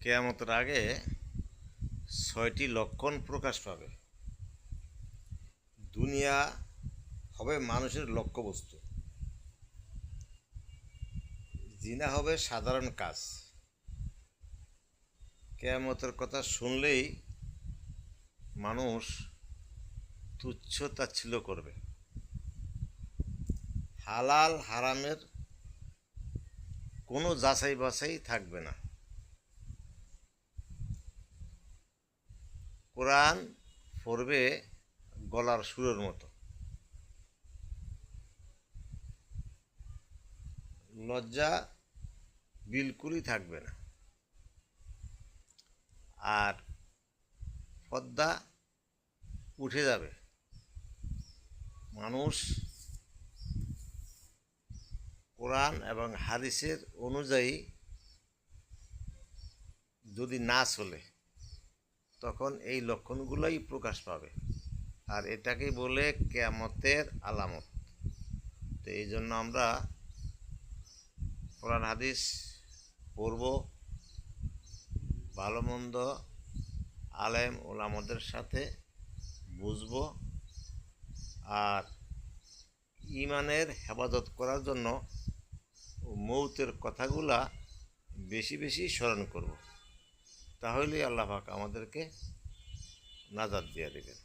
কিয়ামতের আগে ৬টি লক্ষণ প্রকাশ পাবে। দুনিয়া হবে মানুষের লক্ষ্যবস্তু, জিনা হবে সাধারণ কাজ। কিয়ামতের কথা শুনলেই মানুষ তুচ্ছ তাচ্ছিল্য করবে। হালাল হারামের কোনো যাচাই বাছাই থাকবে না। কোরআন পড়বে গলার সুরের মতো। লজ্জা বিলকুলই থাকবে না। আর পর্দা উঠে যাবে। মানুষ কোরআন এবং হাদিসের অনুযায়ী যদি না চলে তখন এই লক্ষণগুলোই প্রকাশ পাবে। আর এটাকেই বলে কিয়ামতের আলামত। তো এই জন্য আমরা কোরআন হাদিস পড়ব, ভালো মন্দ আলেম ওলামাদের সাথে বুঝব, আর ইমানের হেফাজত করার জন্য মৌতের কথাগুলা বেশি বেশি স্মরণ করব। তাহলেই আল্লাহ পাক আমাদেরকে নাজাত দিয়ে দেবেন।